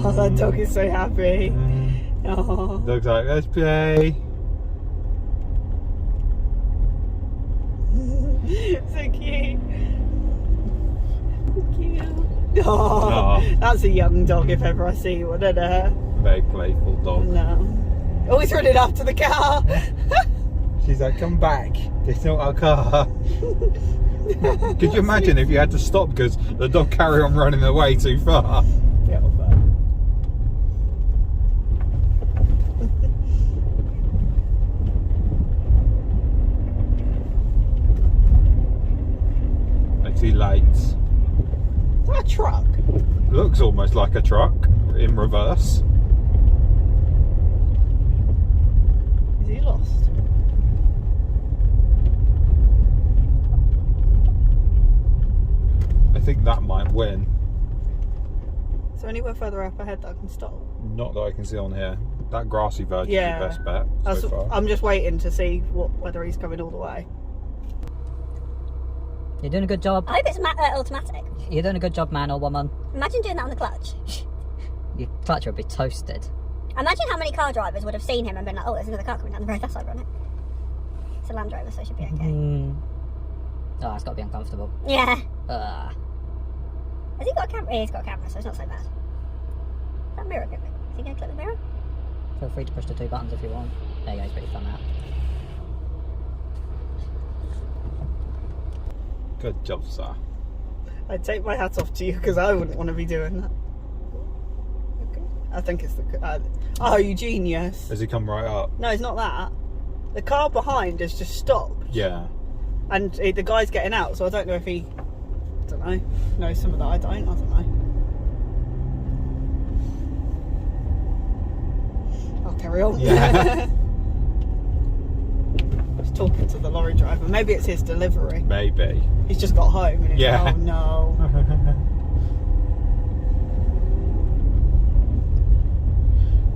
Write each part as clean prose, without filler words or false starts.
Oh, that dog is so happy. Oh. Dog's like, let's play. So cute. Cute. Oh, that's a young dog if ever I see one, isn't it? Very playful dog. No. Always running after the car. She's like, come back. It's not our car. Could you imagine if you had to stop because the dog carried on running away too far? Yeah, well, I see lights. is that a truck? Looks almost like a truck in reverse. Is he lost? I think that might win. Is there anywhere further up ahead that I can stop? Not that I can see on here. That grassy verge Yeah. is the best bet so far. I'm just waiting to see whether he's coming all the way. You're doing a good job. I hope it's automatic. You're doing a good job, man or woman. Imagine doing that on the clutch. Your clutch would be toasted. Imagine how many car drivers would have seen him and been like, oh, there's another car coming down the road. That's ironic. It's a Land Rover, so it should be okay. Oh, it's got to be uncomfortable. Yeah. Ugh. Has he got a camera? Yeah, he's got a camera, so it's not so bad. Is that mirror gripping? Is he going to clip the mirror? Feel free to push the 2 buttons if you want. There you go, it's pretty fun out. Good job, sir. I'd take my hat off to you because I wouldn't want to be doing that. Okay. I think it's the... oh, you genius. Has he come right up? No, it's not that. The car behind has just stopped. Yeah. And the guy's getting out, so I don't know if he... I don't know. Knows some of that. I don't know. I'll carry on. Yeah. I was talking to the lorry driver. Maybe it's his delivery. Maybe. He's just got home and he's Yeah. like, oh no.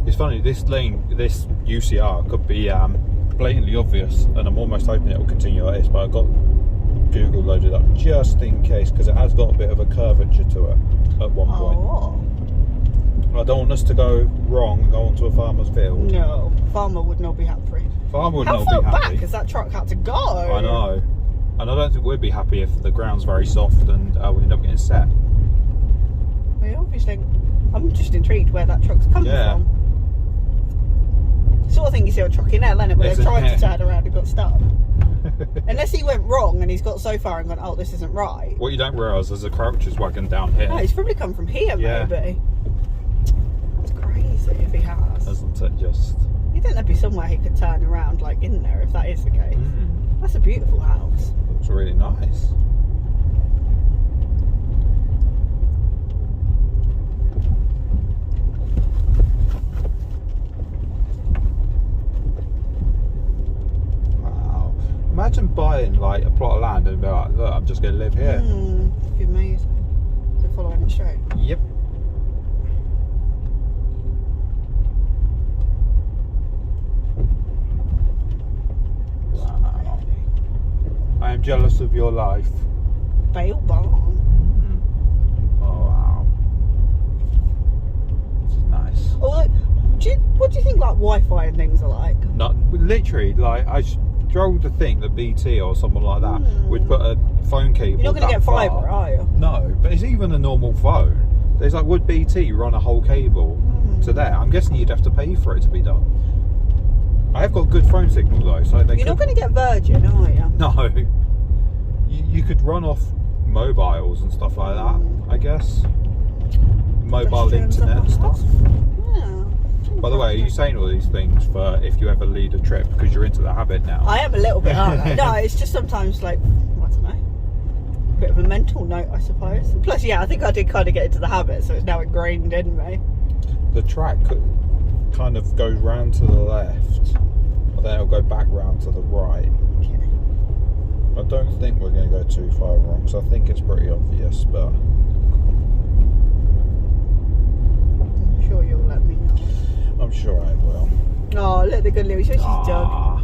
It's funny, this UCR could be blatantly obvious, and I'm almost hoping it will continue like this, but I've got Google loaded up just in case, because it has got a bit of a curvature to it at one point. Oh. I don't want us to go wrong and go onto a farmer's field. No. Farmer would not be happy. Farmer would How not far be happy. back has that truck had to go? I know. And I don't think we'd be happy if the ground's very soft and we end up getting set. Well, obviously, I'm just intrigued where that truck's coming from. Sort of thing you see on Truck in Hell, isn't it? Where they've tried to turn around and got stuck. Unless he went wrong and he's got so far and gone, oh, this isn't right. What you don't realise is a Croucher's wagon down here. Oh, he's probably come from here, Yeah. maybe. That's crazy if he has. Isn't it just? You think there'd be somewhere he could turn around, like in there, if that is the case. That's a beautiful house. Looks really nice. Wow. Imagine buying like a plot of land and be like, look, I'm just going to live here. It'd be amazing. So following it straight. Yep. Wow. I am jealous of your life. Bale barn. Oh wow. This is nice. Oh, look, what do you think like Wi-Fi and things are like? Not literally, like I struggle to think that BT or someone like that would put a phone cable. You're not going to get fibre, are you? No, but it's even a normal phone. There's like, would BT run a whole cable to there? I'm guessing you'd have to pay for it to be done. I have got good phone signal though, so they. You're not going to get Virgin, are you? No. You could run off mobiles and stuff like that, I guess. Mobile internet and stuff. Yeah. By the way, are you saying all these things for if you ever lead a trip because you're into the habit now? I am a little bit, aren't I? No, it's just sometimes like, I don't know, a bit of a mental note, I suppose. Plus, yeah, I think I did kind of get into the habit, so it's now ingrained in me. The track kind of goes round to the left, and then it'll go back round to the right. Okay. I don't think we're going to go too far wrong, because I think it's pretty obvious, but... I'm sure you'll let me know. I'm sure I will. Oh, look, the good little she's dug.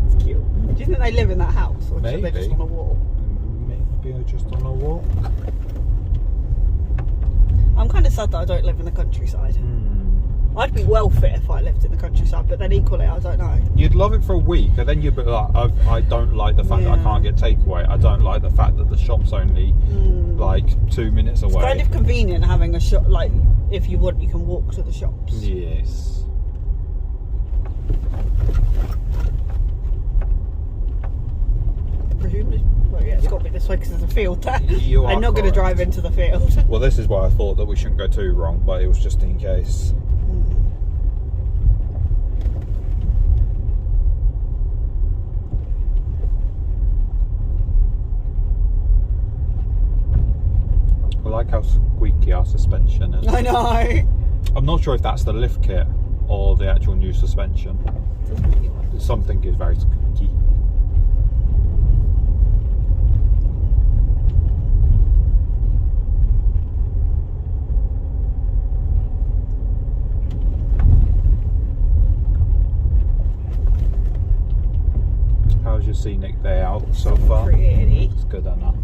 It's cute. Do you think they live in that house, or are they just on a walk? Maybe just on a walk. I'm kind of sad that I don't live in the countryside. I'd be well fit if I lived in the countryside, but then equally, I don't know. You'd love it for a week, and then you'd be like, I don't like the fact that I can't get takeaway. I don't like the fact that the shop's only like 2 minutes away. It's kind of convenient having a shop, like, if you want, you can walk to the shops. Yes. Presumably, well, yeah, it's got to be this way because there's a field there. You are I'm not going to drive into the field. Well, this is why I thought that we shouldn't go too wrong, but it was just in case. I like how squeaky our suspension is. I know. I'm not sure if that's the lift kit or the actual new suspension. Doesn't really work. Something is very squeaky. How's your scenic day out so far? Pretty. It's good enough.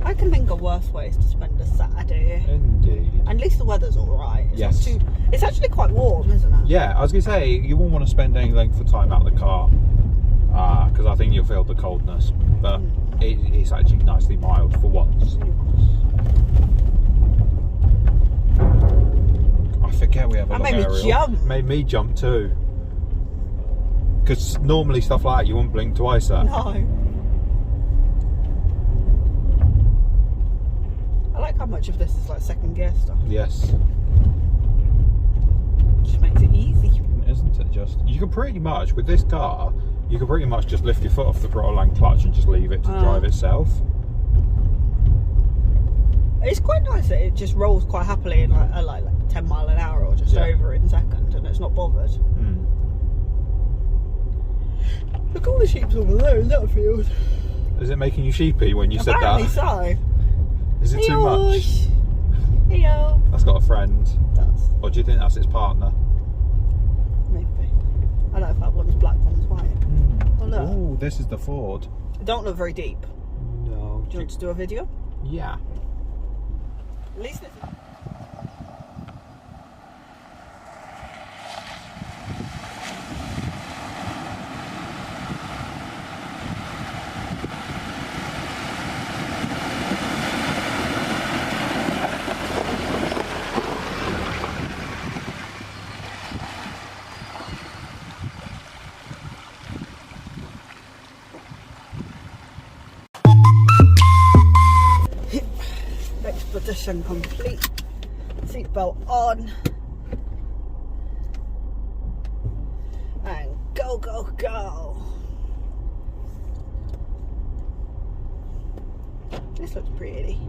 I can think of worse ways to spend a Saturday. Indeed. And at least the weather's alright. Yes. It's actually quite warm, isn't it? Yeah, I was going to say, you won't want to spend any length of time out of the car, because I think you'll feel the coldness, but it's actually nicely mild for once. I forget we have a That long made me aerial. jump. Made me jump too. Because normally stuff like that you wouldn't blink twice at. No. I like how much of this is like second gear stuff. Yes. Just makes it easy. Isn't it just? You can pretty much, with this car, you can pretty much just lift your foot off the throttle and clutch and just leave it to drive itself. It's quite nice that it just rolls quite happily in like 10 mile an hour or just over in second, and it's not bothered. Look, all the sheep's over there in that field. Is it making you sheepy when you Apparently said that? so. Is it too much? Heyo. That's got a friend. It does. Or do you think that's its partner? Maybe. I don't know if that one's black, one's white. Oh, look. Oh, this is the Ford. It don't look very deep. No. Do you want to do a video? Yeah. At least it's... Expedition complete. Seatbelt on. And go, go, go. This looks pretty.